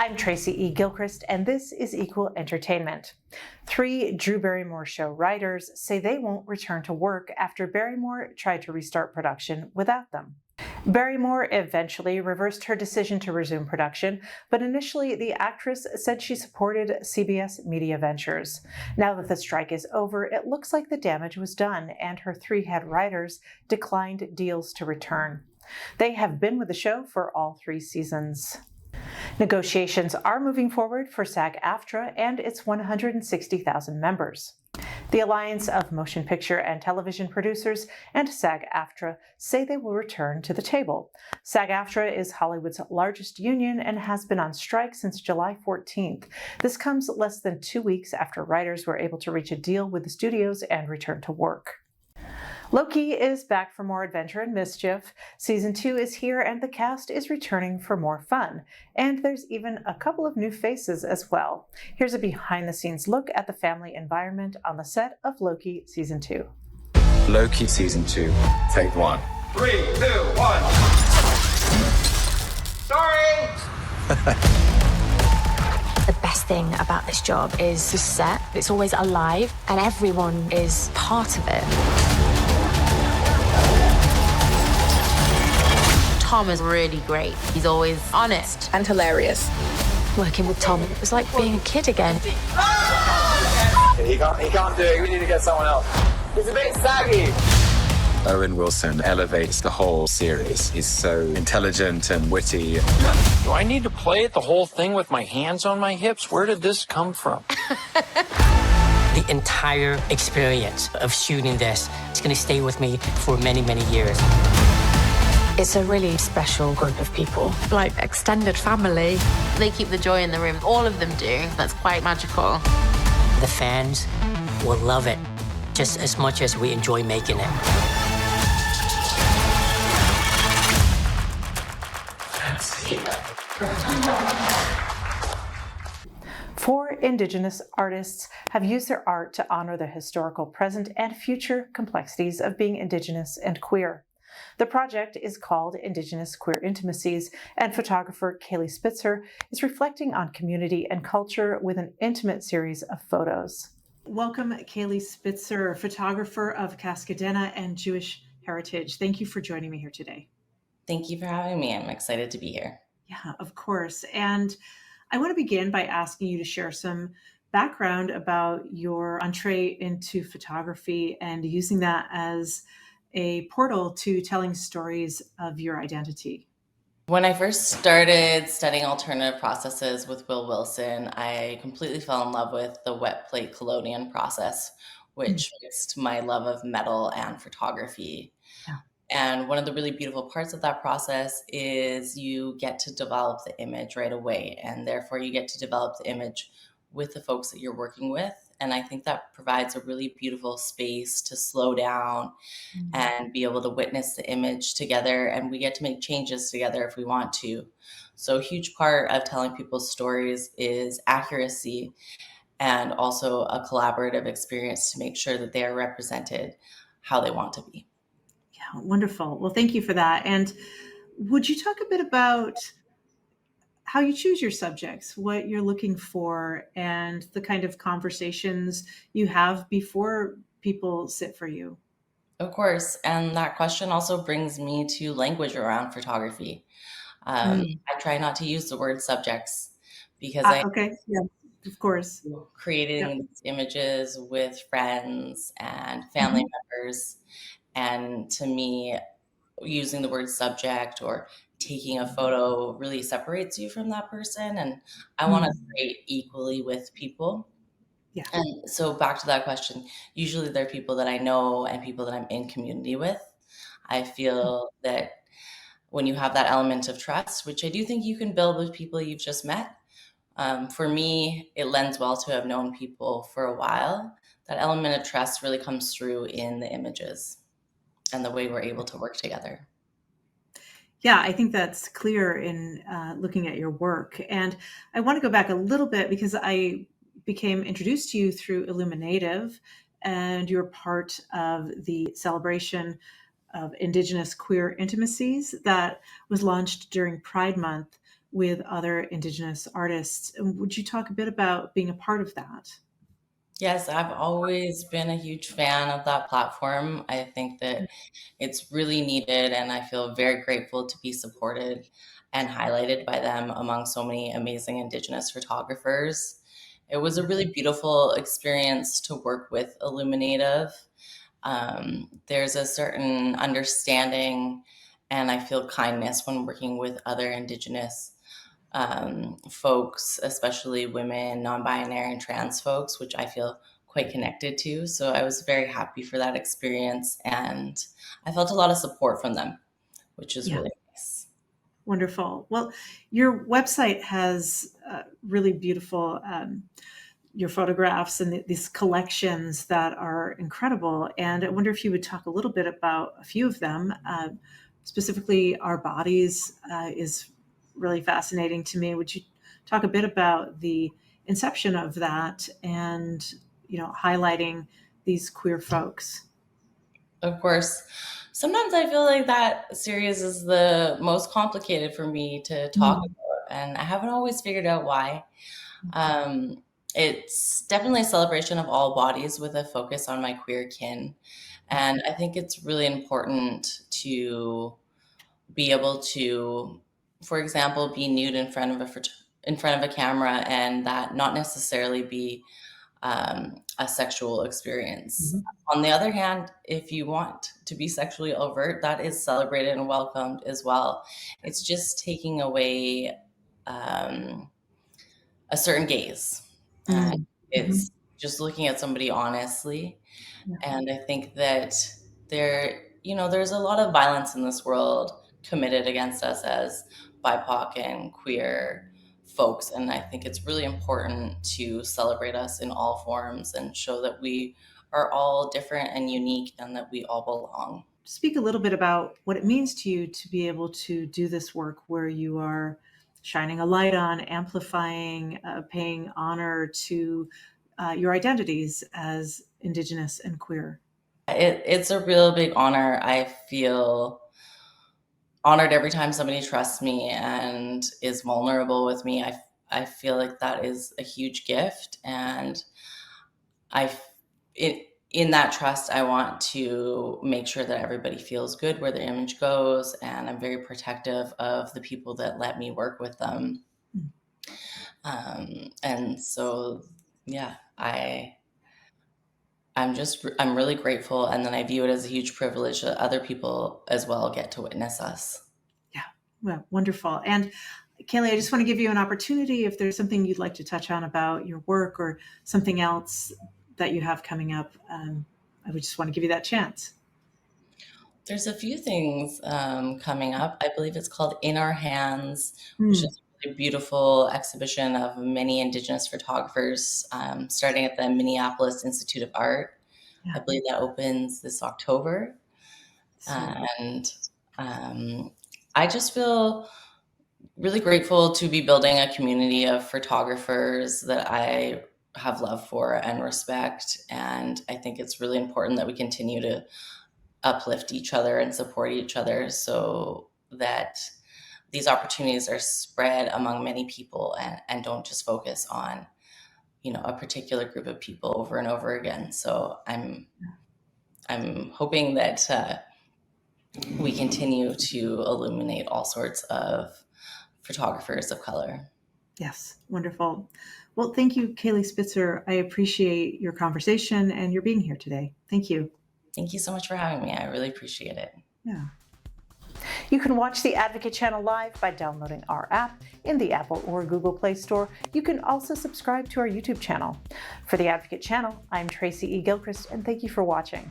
I'm Tracy E. Gilchrist, and this is Equal Entertainment. 3 Drew Barrymore show writers say they won't return to work after Barrymore tried to restart production without them. Barrymore eventually reversed her decision to resume production, but initially the actress said she supported CBS Media Ventures. Now that the strike is over, it looks like the damage was done, and her 3 head writers declined deals to return. They have been with the show for all 3 seasons. Negotiations are moving forward for SAG-AFTRA and its 160,000 members. The Alliance of Motion Picture and Television Producers and SAG-AFTRA say they will return to the table. SAG-AFTRA is Hollywood's largest union and has been on strike since July 14th. This comes less than 2 weeks after writers were able to reach a deal with the studios and return to work. Loki is back for more adventure and mischief. Season 2 is here and the cast is returning for more fun. And there's even a couple of new faces as well. Here's a behind-the-scenes look at the family environment on the set of Loki Season 2. Loki Season 2, take 1. 3, 2, 1. Sorry! The best thing about this job is the set. It's always alive and everyone is part of it. Tom is really great. He's always honest and hilarious. Working with Tom, it was like being a kid again. He can't do it. We need to get someone else. He's a bit saggy. Owen Wilson elevates the whole series. He's so intelligent and witty. Do I need to play it the whole thing with my hands on my hips? Where did this come from? The entire experience of shooting this is going to stay with me for many, many years. It's a really special group of people. Like extended family. They keep the joy in the room. All of them do. That's quite magical. The fans will love it just as much as we enjoy making it. Four Indigenous artists have used their art to honor the historical present and future complexities of being Indigenous and queer. The project is called Indigenous Queer Intimacies, and photographer Kaylee Spitzer is reflecting on community and culture with an intimate series of photos. Welcome, Kaylee Spitzer, photographer of Cascadena and Jewish heritage. Thank you for joining me here today. Thank you for having me. I'm excited to be here. Yeah, of course. And I want to begin by asking you to share some background about your entree into photography and using that as a portal to telling stories of your identity. When I first started studying alternative processes with Will Wilson, I completely fell in love with the wet plate collodion process, which mixed my love of metal and photography. Yeah. And one of the really beautiful parts of that process is you get to develop the image right away, and therefore you get to develop the image with the folks that you're working with. And I think that provides a really beautiful space to slow down and be able to witness the image together. And we get to make changes together if we want to. So a huge part of telling people's stories is accuracy and also a collaborative experience to make sure that they are represented how they want to be. Yeah, wonderful. Well, thank you for that. And would you talk a bit about how you choose your subjects, what you're looking for, and the kind of conversations you have before people sit for you? Of course. And that question also brings me to language around photography. I try not to use the word subjects because okay. Yeah, of course. Creating these images with friends and family members. And to me, using the word subject or taking a photo really separates you from that person. And I want to create equally with people. Yeah. And so back to that question, usually they're people that I know and people that I'm in community with. I feel that when you have that element of trust, which I do think you can build with people you've just met, for me, it lends well to have known people for a while. That element of trust really comes through in the images and the way we're able to work together. Yeah, I think that's clear in looking at your work. And I want to go back a little bit because I became introduced to you through Illuminative, and you're part of the celebration of Indigenous Queer Intimacies that was launched during Pride Month. with other Indigenous artists. And would you talk a bit about being a part of that? Yes, I've always been a huge fan of that platform. I think that it's really needed, and I feel very grateful to be supported and highlighted by them among so many amazing Indigenous photographers. It was a really beautiful experience to work with Illuminative. There's a certain understanding, and I feel kindness when working with other Indigenous folks, especially women, non-binary, and trans folks, which I feel quite connected to. So I was very happy for that experience, and I felt a lot of support from them, which is really nice. Wonderful. Well, your website has really beautiful your photographs and these collections that are incredible. And I wonder if you would talk a little bit about a few of them. Specifically, Our Bodies is really fascinating to me. Would you talk a bit about the inception of that and, highlighting these queer folks? Of course. Sometimes I feel like that series is the most complicated for me to talk about, and I haven't always figured out why. It's definitely a celebration of all bodies with a focus on my queer kin. And I think it's really important to be able to, for example, be nude in front of a camera, and that not necessarily be a sexual experience. On the other hand, if you want to be sexually overt, that is celebrated and welcomed as well. It's just taking away a certain gaze. It's just looking at somebody honestly. And I think that there's a lot of violence in this world committed against us as BIPOC and queer folks. And I think it's really important to celebrate us in all forms and show that we are all different and unique and that we all belong. Speak a little bit about what it means to you to be able to do this work where you are shining a light on, amplifying, paying honor to your identities as Indigenous and queer. It's a real big honor. I feel honored every time somebody trusts me and is vulnerable with me. I feel like that is a huge gift, and in that trust, I want to make sure that everybody feels good where their image goes, and I'm very protective of the people that let me work with them. And so, yeah, I'm really grateful, and then I view it as a huge privilege that other people as well get to witness us. Yeah, well, wonderful. And Kaylee, I just want to give you an opportunity if there's something you'd like to touch on about your work or something else that you have coming up. I would just want to give you that chance. There's a few things coming up. I believe it's called In Our Hands, which is a really beautiful exhibition of many Indigenous photographers, starting at the Minneapolis Institute of Art. Yeah. I believe that opens this October. And I just feel really grateful to be building a community of photographers that I have love for and respect. And I think it's really important that we continue to uplift each other and support each other so that these opportunities are spread among many people and don't just focus on, a particular group of people over and over again. So I'm hoping that we continue to illuminate all sorts of photographers of color. Yes, wonderful. Well, thank you, Kaylee Spitzer. I appreciate your conversation and your being here today. Thank you. Thank you so much for having me. I really appreciate it. Yeah. You can watch the Advocate Channel live by downloading our app in the Apple or Google Play Store. You can also subscribe to our YouTube channel. For the Advocate Channel, I'm Tracy E. Gilchrist, and thank you for watching.